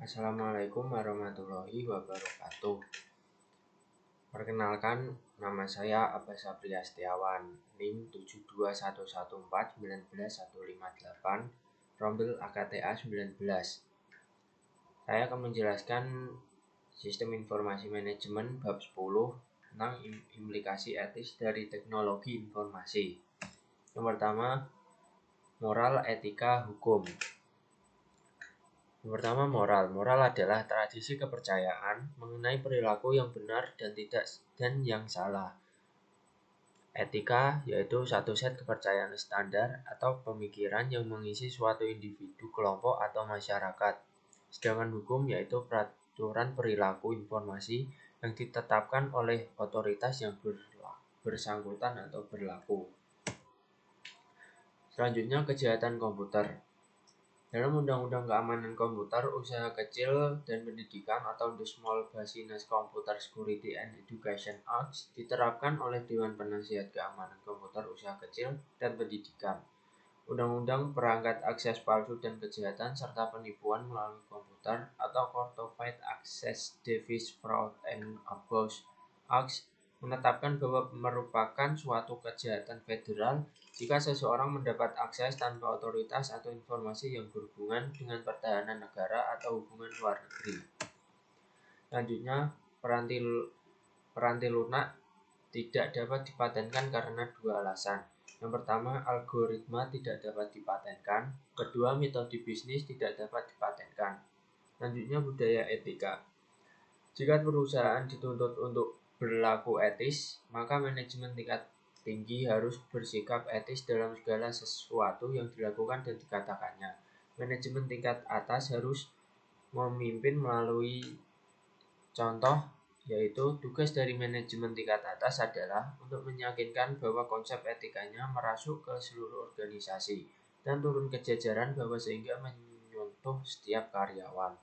Assalamualaikum warahmatullahi wabarakatuh. Perkenalkan, nama saya Abbas Sapria Setiawan, NIM 72114191158, Rombel AKTA 19. Saya akan menjelaskan Sistem Informasi Manajemen bab 10 tentang implikasi etis dari teknologi informasi. Yang pertama, moral, etika, hukum. Yang pertama, moral. Moral adalah tradisi kepercayaan mengenai perilaku yang benar dan yang salah. Etika yaitu satu set kepercayaan standar atau pemikiran yang mengisi suatu individu, kelompok, atau masyarakat. Sedangkan hukum yaitu peraturan perilaku informasi yang ditetapkan oleh otoritas yang bersangkutan atau berlaku. Selanjutnya, kejahatan komputer. Dalam Undang-Undang Keamanan Komputer, Usaha Kecil dan Pendidikan atau The Small Business Computer Security and Education Act diterapkan oleh Dewan Penasihat Keamanan Komputer Usaha Kecil dan Pendidikan. Undang-Undang Perangkat Akses Palsu dan Kejahatan serta Penipuan melalui Komputer atau Counterfeit Access Device Fraud and Abuse Act menetapkan bahwa merupakan suatu kejahatan federal jika seseorang mendapat akses tanpa otoritas atau informasi yang berhubungan dengan pertahanan negara atau hubungan luar negeri. Selanjutnya, peranti lunak tidak dapat dipatenkan karena dua alasan. Yang pertama, algoritma tidak dapat dipatenkan. Kedua, metode bisnis tidak dapat dipatenkan. Selanjutnya, budaya etika. Jika perusahaan dituntut untuk berlaku etis, maka manajemen tingkat tinggi harus bersikap etis dalam segala sesuatu yang dilakukan dan dikatakannya. Manajemen tingkat atas harus memimpin melalui contoh, yaitu tugas dari manajemen tingkat atas adalah untuk meyakinkan bahwa konsep etikanya merasuk ke seluruh organisasi dan turun ke jajaran bawah sehingga menyentuh setiap karyawan.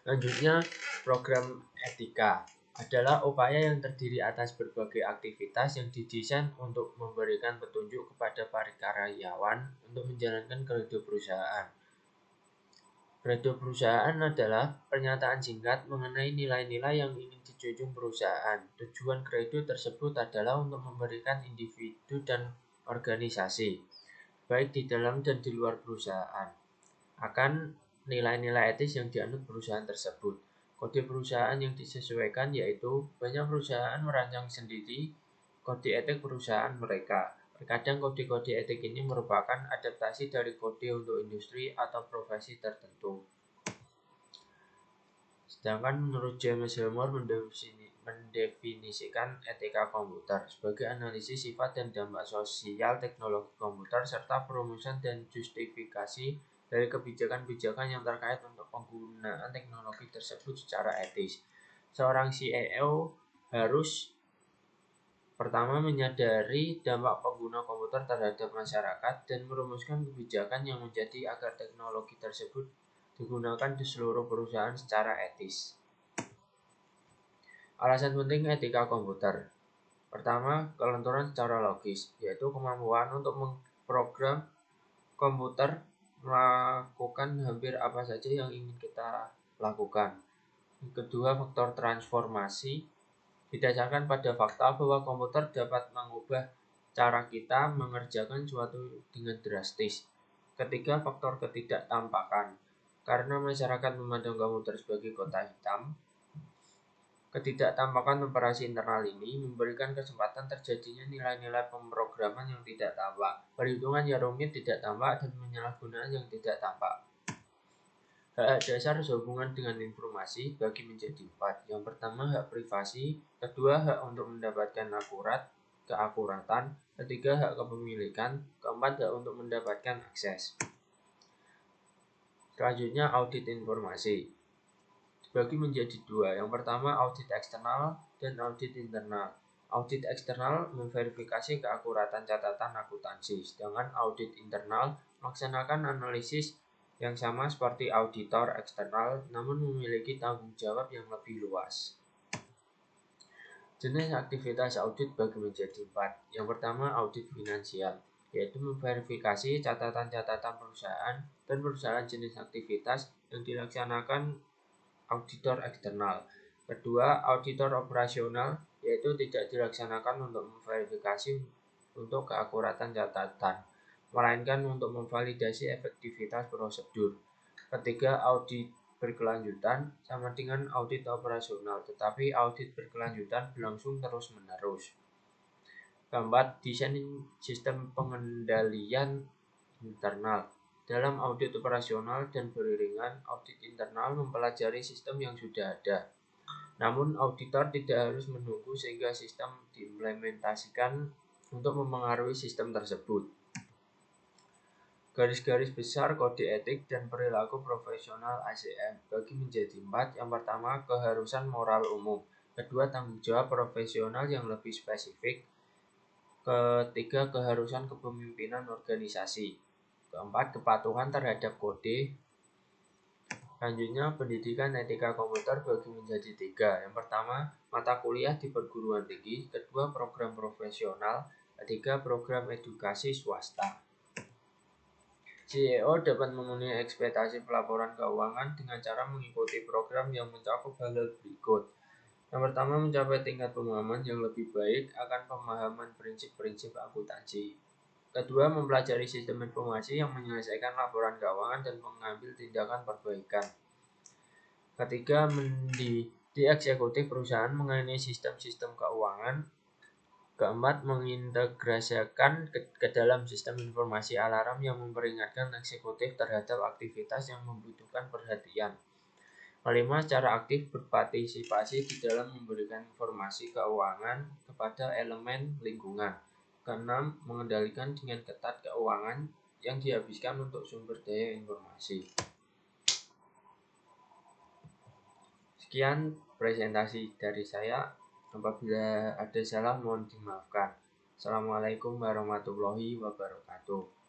Selanjutnya, program etika adalah upaya yang terdiri atas berbagai aktivitas yang didesain untuk memberikan petunjuk kepada para karyawan untuk menjalankan kredo perusahaan. Kredo perusahaan adalah pernyataan singkat mengenai nilai-nilai yang ingin dijunjung perusahaan. Tujuan kredo tersebut adalah untuk memberikan individu dan organisasi, baik di dalam dan di luar perusahaan, akan nilai-nilai etis yang dianut perusahaan tersebut. Kode perusahaan yang disesuaikan yaitu banyak perusahaan merancang sendiri kode etik perusahaan mereka. Terkadang kode-kode etik ini merupakan adaptasi dari kode untuk industri atau profesi tertentu. Sedangkan menurut James Helmore mendefinisikan etika komputer sebagai analisis sifat dan dampak sosial teknologi komputer serta perumusan dan justifikasi dari kebijakan-kebijakan yang terkait untuk penggunaan teknologi tersebut secara etis. Seorang CEO harus pertama menyadari dampak pengguna komputer terhadap masyarakat dan merumuskan kebijakan yang menjadi agar teknologi tersebut digunakan di seluruh perusahaan secara etis. Alasan penting etika komputer. Pertama, kelenturan secara logis, yaitu kemampuan untuk memprogram komputer melakukan hampir apa saja yang ingin kita lakukan. Kedua, faktor transformasi didasarkan pada fakta bahwa komputer dapat mengubah cara kita mengerjakan suatu dengan drastis. Ketiga, faktor ketidaktampakan. Karena masyarakat memandang komputer sebagai kotak hitam, ketidaktampakan operasi internal ini memberikan kesempatan terjadinya nilai-nilai pemrograman yang tidak tampak, perhitungan yang rumit tidak tampak, dan penyalahgunaan yang tidak tampak. Hak dasar sehubungan dengan informasi bagi menjadi 4. Yang pertama, hak privasi. Kedua, hak untuk mendapatkan keakuratan. Ketiga, hak kepemilikan. Keempat, hak untuk mendapatkan akses. Selanjutnya, audit informasi dibagi menjadi 2. Yang pertama, audit eksternal dan audit internal. Audit eksternal memverifikasi keakuratan catatan akuntansi, sedangkan audit internal melaksanakan analisis yang sama seperti auditor eksternal, namun memiliki tanggung jawab yang lebih luas. Jenis aktivitas audit bagi menjadi 4. Yang pertama, audit finansial. yaitu memverifikasi catatan-catatan perusahaan dan perusahaan jenis aktivitas yang dilaksanakan auditor eksternal. Kedua, auditor operasional, yaitu tidak dilaksanakan untuk memverifikasi untuk keakuratan catatan, melainkan untuk memvalidasi efektivitas prosedur. Ketiga, audit berkelanjutan sama dengan audit operasional, tetapi audit berkelanjutan berlangsung terus-menerus. Keempat, desain sistem pengendalian internal. Dalam audit operasional dan beriringan audit internal mempelajari sistem yang sudah ada. Namun, auditor tidak harus menunggu sehingga sistem diimplementasikan untuk memengaruhi sistem tersebut. Garis-garis besar kode etik dan perilaku profesional ACM bagi menjadi 4. Yang pertama, keharusan moral umum. Kedua, tanggung jawab profesional yang lebih spesifik. Ketiga, keharusan kepemimpinan organisasi. Keempat, kepatuhan terhadap kode. Selanjutnya, pendidikan etika komputer bagi menjadi 3. Yang pertama, mata kuliah di perguruan tinggi. Kedua, program profesional. Ketiga, program edukasi swasta. CEO dapat memenuhi ekspektasi pelaporan keuangan dengan cara mengikuti program yang mencakup hal-hal berikut. Yang pertama, mencapai tingkat pemahaman yang lebih baik akan pemahaman prinsip-prinsip akuntansi. Kedua, mempelajari sistem informasi yang menyelesaikan laporan keuangan dan mengambil tindakan perbaikan. Ketiga, dieksekutif perusahaan mengenai sistem-sistem keuangan. Keempat, mengintegrasikan ke dalam sistem informasi alarm yang memperingatkan eksekutif terhadap aktivitas yang membutuhkan perhatian. Kelima, secara aktif berpartisipasi di dalam memberikan informasi keuangan kepada elemen lingkungan. Keenam, mengendalikan dengan ketat keuangan yang dihabiskan untuk sumber daya informasi. Sekian presentasi dari saya. Apabila ada salah mohon dimaafkan. Assalamualaikum warahmatullahi wabarakatuh.